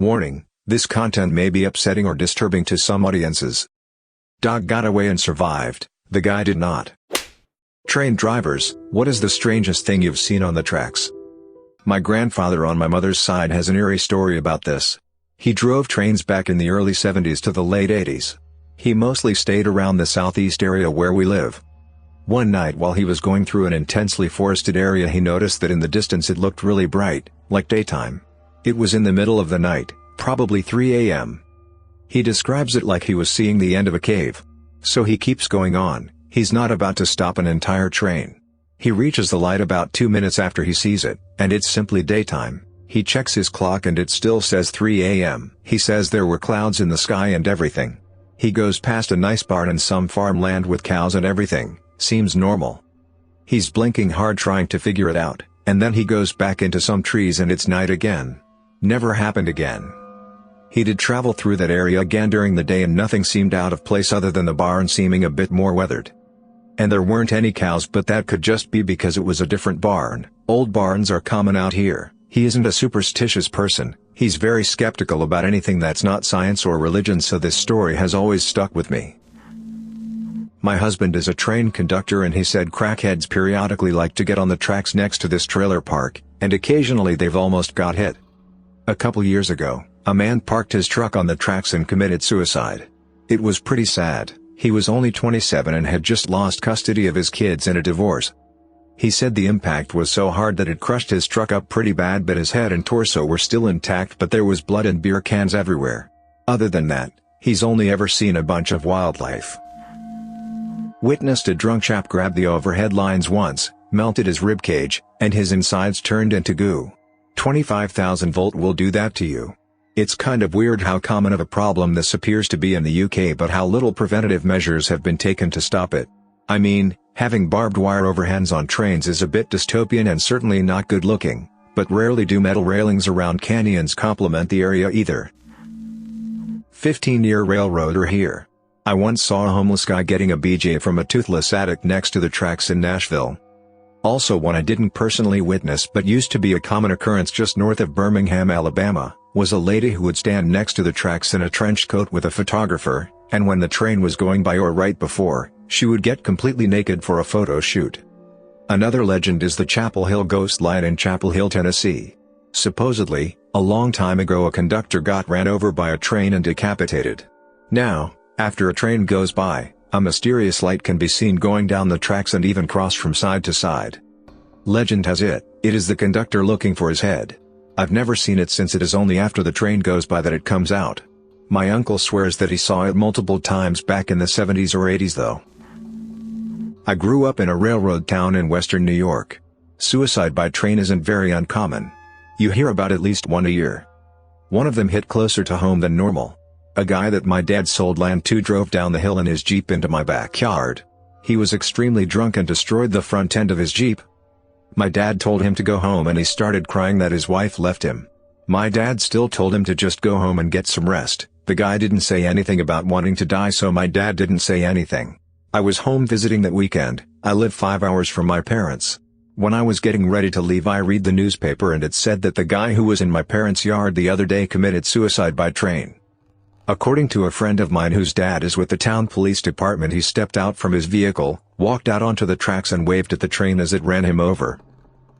Warning, this content may be upsetting or disturbing to some audiences. Dog got away and survived, the guy did not. Train drivers, what is the strangest thing you've seen on the tracks? My grandfather on my mother's side has an eerie story about this. He drove trains back in the early 70s to the late 80s. He mostly stayed around the southeast area where we live. One night while he was going through an intensely forested area, he noticed that in the distance it looked really bright, like daytime. It was in the middle of the night, probably 3 a.m. He describes it like he was seeing the end of a cave. So he keeps going on, he's not about to stop an entire train. He reaches the light about 2 minutes after he sees it, and it's simply daytime. He checks his clock and it still says 3 a.m. He says there were clouds in the sky and everything. He goes past a nice barn and some farmland with cows and everything, seems normal. He's blinking hard trying to figure it out, and then he goes back into some trees and it's night again. Never happened again. He did travel through that area again during the day and nothing seemed out of place other than the barn seeming a bit more weathered. And there weren't any cows, but that could just be because it was a different barn. Old barns are common out here. He isn't a superstitious person, he's very skeptical about anything that's not science or religion, so this story has always stuck with me. My husband is a train conductor and he said crackheads periodically like to get on the tracks next to this trailer park, and occasionally they've almost got hit. A couple years ago, a man parked his truck on the tracks and committed suicide. It was pretty sad. He was only 27 and had just lost custody of his kids in a divorce. He said the impact was so hard that it crushed his truck up pretty bad, but his head and torso were still intact, but there was blood and beer cans everywhere. Other than that, he's only ever seen a bunch of wildlife. Witnessed a drunk chap grab the overhead lines once, melted his ribcage, and his insides turned into goo. 25,000 volt will do that to you. It's kind of weird how common of a problem this appears to be in the UK, but how little preventative measures have been taken to stop it. I mean, having barbed wire overhangs on trains is a bit dystopian and certainly not good looking, but rarely do metal railings around canyons complement the area either. 15-year railroader here. I once saw a homeless guy getting a BJ from a toothless addict next to the tracks in Nashville. Also one I didn't personally witness but used to be a common occurrence just north of Birmingham, Alabama, was a lady who would stand next to the tracks in a trench coat with a photographer, and when the train was going by or right before, she would get completely naked for a photo shoot. Another legend is the Chapel Hill ghost light in Chapel Hill, Tennessee. Supposedly, a long time ago a conductor got ran over by a train and decapitated. Now, after a train goes by, a mysterious light can be seen going down the tracks and even cross from side to side. Legend has it is the conductor looking for his head. I've never seen it since it is only after the train goes by that it comes out. My uncle swears that he saw it multiple times back in the 70s or 80s though. I grew up in a railroad town in western New York. Suicide by train isn't very uncommon. You hear about at least one a year. One of them hit closer to home than normal. A guy that my dad sold land to drove down the hill in his Jeep into my backyard. He was extremely drunk and destroyed the front end of his Jeep. My dad told him to go home and he started crying that his wife left him. My dad still told him to just go home and get some rest. The guy didn't say anything about wanting to die, so my dad didn't say anything. I was home visiting that weekend. I live 5 hours from my parents. When I was getting ready to leave, I read the newspaper and it said that the guy who was in my parents' yard the other day committed suicide by train. According to a friend of mine whose dad is with the town police department, he stepped out from his vehicle, walked out onto the tracks and waved at the train as it ran him over.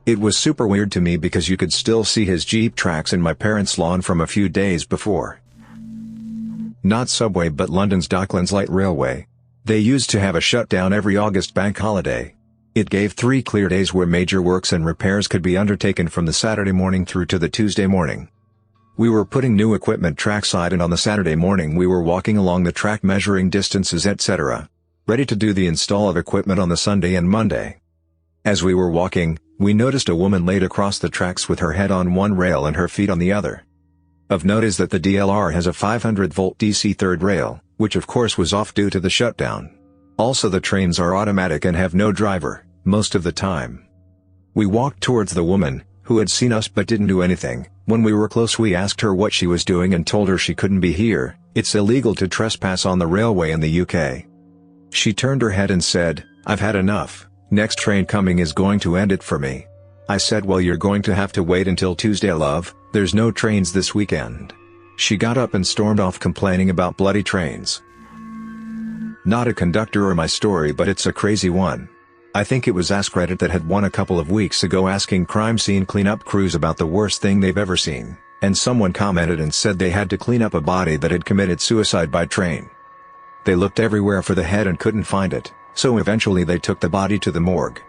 It was super weird to me because you could still see his Jeep tracks in my parents' lawn from a few days before. Not subway but London's Docklands Light Railway. They used to have a shutdown every August bank holiday. It gave 3 clear days where major works and repairs could be undertaken from the Saturday morning through to the Tuesday morning. We were putting new equipment trackside and on the Saturday morning we were walking along the track measuring distances etc. Ready to do the install of equipment on the Sunday and Monday. As we were walking, we noticed a woman laid across the tracks with her head on one rail and her feet on the other. Of note is that the DLR has a 500-volt DC third rail, which of course was off due to the shutdown. Also the trains are automatic and have no driver, most of the time. We walked towards the woman, who had seen us but didn't do anything. When we were close we asked her what she was doing and told her she couldn't be here, it's illegal to trespass on the railway in the UK. She turned her head and said, "I've had enough, next train coming is going to end it for me." I said, "Well, you're going to have to wait until Tuesday, love, there's no trains this weekend." She got up and stormed off complaining about bloody trains. Not a conductor or my story, but it's a crazy one. I think it was AskReddit that had one a couple of weeks ago asking crime scene cleanup crews about the worst thing they've ever seen, and someone commented and said they had to clean up a body that had committed suicide by train. They looked everywhere for the head and couldn't find it, so eventually they took the body to the morgue.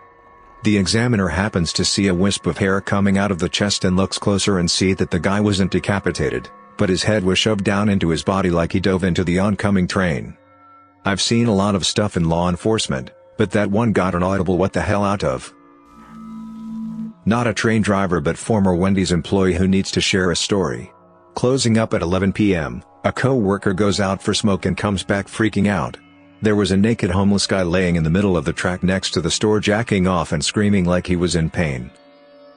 The examiner happens to see a wisp of hair coming out of the chest and looks closer and see that the guy wasn't decapitated, but his head was shoved down into his body like he dove into the oncoming train. I've seen a lot of stuff in law enforcement, but that one got an audible what the hell out of. Not a train driver but former Wendy's employee who needs to share a story. Closing up at 11 p.m., a co-worker goes out for smoke and comes back freaking out. There was a naked homeless guy laying in the middle of the track next to the store jacking off and screaming like he was in pain.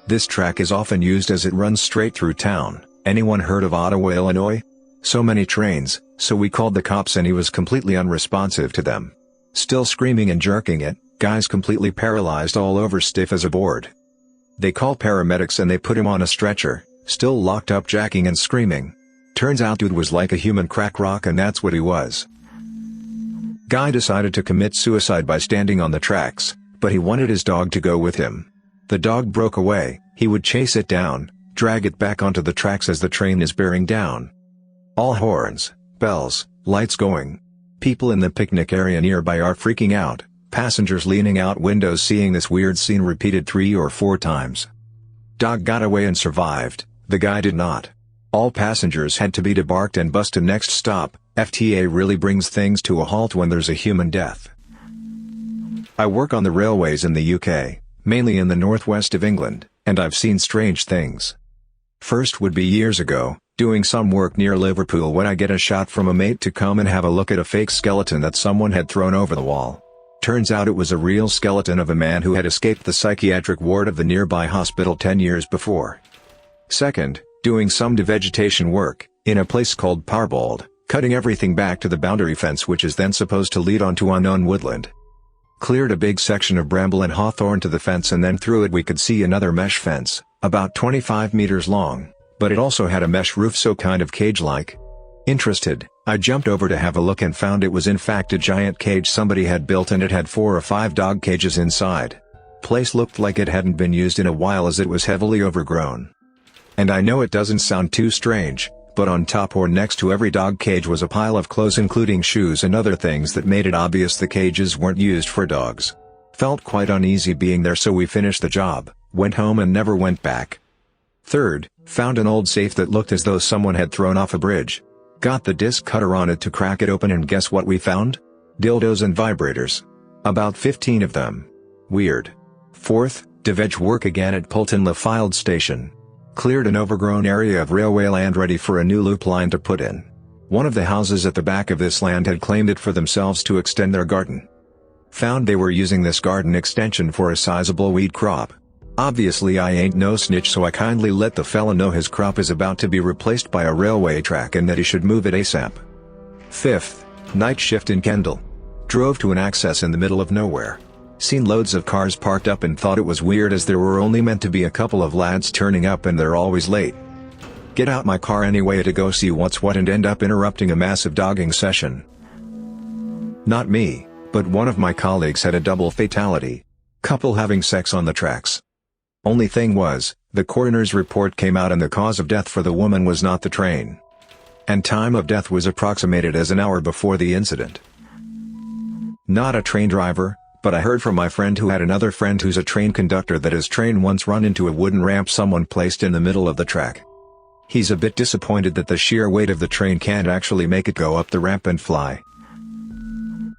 This track is often used as it runs straight through town. Anyone heard of Ottawa, Illinois? So many trains, so we called the cops and he was completely unresponsive to them. Still screaming and jerking it, guy's completely paralyzed all over, stiff as a board. They call paramedics and they put him on a stretcher, still locked up jacking and screaming. Turns out dude was like a human crack rock, and that's what he was. Guy decided to commit suicide by standing on the tracks, but he wanted his dog to go with him. The dog broke away, he would chase it down, drag it back onto the tracks as the train is bearing down. All horns, bells, lights going. People in the picnic area nearby are freaking out, passengers leaning out windows seeing this weird scene repeated 3 or 4 times. Dog got away and survived, the guy did not. All passengers had to be debarked and bussed to next stop. FTA really brings things to a halt when there's a human death. I work on the railways in the UK, mainly in the northwest of England, and I've seen strange things. First would be years ago, doing some work near Liverpool, when I get a shot from a mate to come and have a look at a fake skeleton that someone had thrown over the wall. Turns out it was a real skeleton of a man who had escaped the psychiatric ward of the nearby hospital 10 years before. Second, doing some devegetation work, in a place called Parbold, cutting everything back to the boundary fence which is then supposed to lead onto unknown woodland. Cleared a big section of bramble and hawthorn to the fence, and then through it we could see another mesh fence, about 25 meters long, but it also had a mesh roof, so kind of cage-like. Interested, I jumped over to have a look and found it was in fact a giant cage somebody had built, and it had 4 or 5 dog cages inside. Place looked like it hadn't been used in a while as it was heavily overgrown. And I know it doesn't sound too strange, but on top or next to every dog cage was a pile of clothes, including shoes and other things that made it obvious the cages weren't used for dogs. Felt quite uneasy being there, so we finished the job, went home and never went back. Third, found an old safe that looked as though someone had thrown off a bridge. Got the disc cutter on it to crack it open, and guess what we found? Dildos and vibrators. About 15 of them. Weird. Fourth, deveg work again at Poulton Le Filed Station. Cleared an overgrown area of railway land ready for a new loop line to put in. One of the houses at the back of this land had claimed it for themselves to extend their garden. Found they were using this garden extension for a sizable weed crop. Obviously I ain't no snitch, so I kindly let the fella know his crop is about to be replaced by a railway track and that he should move it ASAP. Fifth, night shift in Kendal. Drove to an access in the middle of nowhere. Seen loads of cars parked up and thought it was weird as there were only meant to be a couple of lads turning up and they're always late. Get out my car anyway to go see what's what and end up interrupting a massive dogging session. Not me, but one of my colleagues had a double fatality. Couple having sex on the tracks. Only thing was, the coroner's report came out and the cause of death for the woman was not the train. And time of death was approximated as an hour before the incident. Not a train driver, but I heard from my friend who had another friend who's a train conductor that his train once run into a wooden ramp someone placed in the middle of the track. He's a bit disappointed that the sheer weight of the train can't actually make it go up the ramp and fly.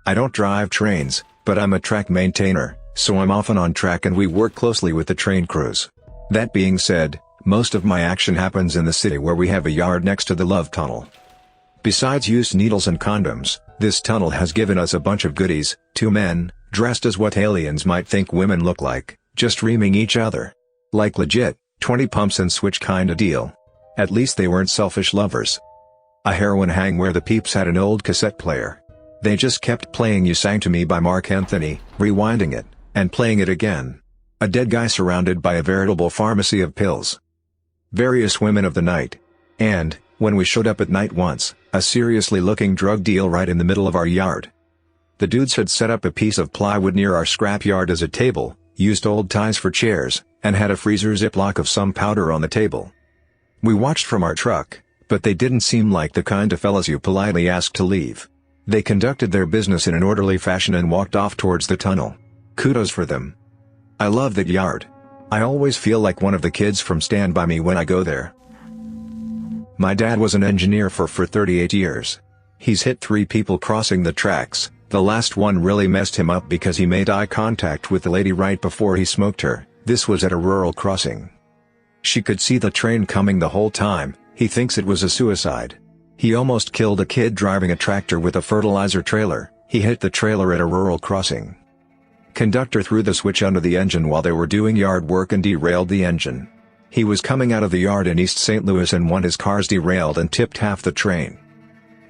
I don't drive trains, but I'm a track maintainer, so I'm often on track and we work closely with the train crews. That being said, most of my action happens in the city where we have a yard next to the Love Tunnel. Besides used needles and condoms, this tunnel has given us a bunch of goodies: 2 men, dressed as what aliens might think women look like, just reaming each other. Like legit, 20 pumps and switch kinda deal. At least they weren't selfish lovers. A heroin hang where the peeps had an old cassette player. They just kept playing You Sang to Me by Mark Anthony, rewinding it, and playing it again. A dead guy surrounded by a veritable pharmacy of pills. Various women of the night. And, When we showed up at night once, a seriously looking drug deal right in the middle of our yard. The dudes had set up a piece of plywood near our scrapyard as a table, used old ties for chairs, and had a freezer ziplock of some powder on the table. We watched from our truck, but they didn't seem like the kind of fellas you politely ask to leave. They conducted their business in an orderly fashion and walked off towards the tunnel. Kudos for them. I love that yard. I always feel like one of the kids from Stand By Me when I go there. My dad was an engineer for 38 years. He's hit 3 people crossing the tracks. The last one really messed him up because he made eye contact with the lady right before he smoked her. This was at a rural crossing. She could see the train coming the whole time. He thinks it was a suicide. He almost killed a kid driving a tractor with a fertilizer trailer. He hit the trailer at a rural crossing. Conductor threw the switch under the engine while they were doing yard work and derailed the engine. He was coming out of the yard in East St. Louis and one of his cars derailed and tipped half the train.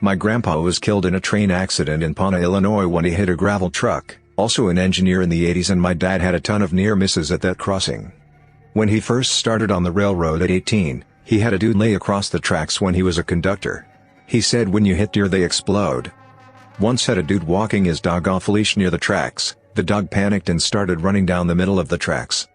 My grandpa was killed in a train accident in Pauna, Illinois when he hit a gravel truck, also an engineer in the 80s, and my dad had a ton of near misses at that crossing. When he first started on the railroad at 18, he had a dude lay across the tracks when he was a conductor. He said when you hit deer they explode. Once had a dude walking his dog off leash near the tracks. The dog panicked and started running down the middle of the tracks.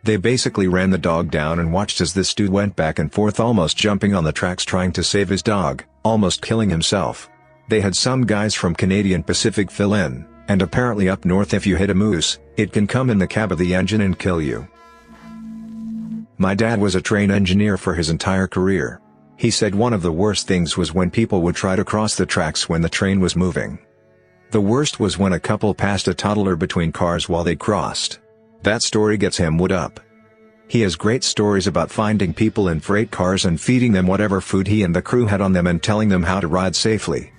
They basically ran the dog down and watched as this dude went back and forth, almost jumping on the tracks trying to save his dog, almost killing himself. They had some guys from Canadian Pacific fill in, and apparently up north if you hit a moose, it can come in the cab of the engine and kill you. My dad was a train engineer for his entire career. He said one of the worst things was when people would try to cross the tracks when the train was moving. The worst was when a couple passed a toddler between cars while they crossed. That story gets him wood up. He has great stories about finding people in freight cars and feeding them whatever food he and the crew had on them and telling them how to ride safely.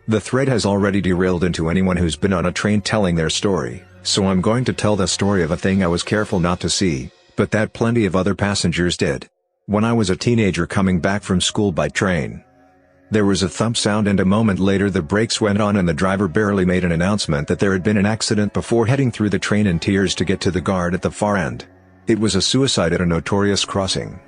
The thread has already derailed into anyone who's been on a train telling their story, so I'm going to tell the story of a thing I was careful not to see, but that plenty of other passengers did. When I was a teenager coming back from school by train, there was a thump sound and a moment later the brakes went on and the driver barely made an announcement that there had been an accident before heading through the train in tears to get to the guard at the far end. It was a suicide at a notorious crossing.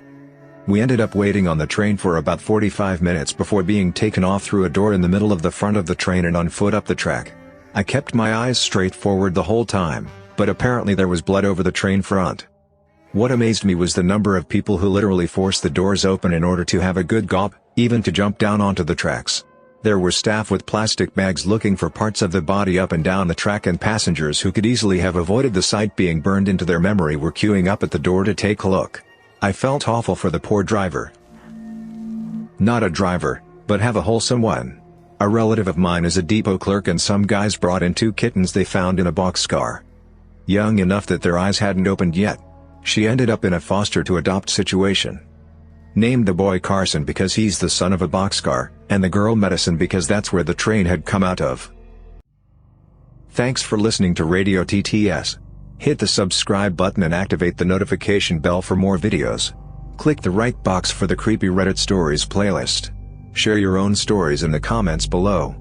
We ended up waiting on the train for about 45 minutes before being taken off through a door in the middle of the front of the train and on foot up the track. I kept my eyes straight forward the whole time, but apparently there was blood over the train front. What amazed me was the number of people who literally forced the doors open in order to have a good gawp, even to jump down onto the tracks. There were staff with plastic bags looking for parts of the body up and down the track, and passengers who could easily have avoided the sight being burned into their memory were queuing up at the door to take a look. I felt awful for the poor driver. Not a driver, but have a wholesome one. A relative of mine is a depot clerk and some guys brought in 2 kittens they found in a boxcar. Young enough that their eyes hadn't opened yet. She ended up in a foster-to-adopt situation. Named the boy Carson because he's the son of a boxcar, and the girl Medicine because that's where the train had come out of. Thanks for listening to Radio TTS. Hit the subscribe button and activate the notification bell for more videos. Click the right box for the Creepy Reddit Stories playlist. Share your own stories in the comments below.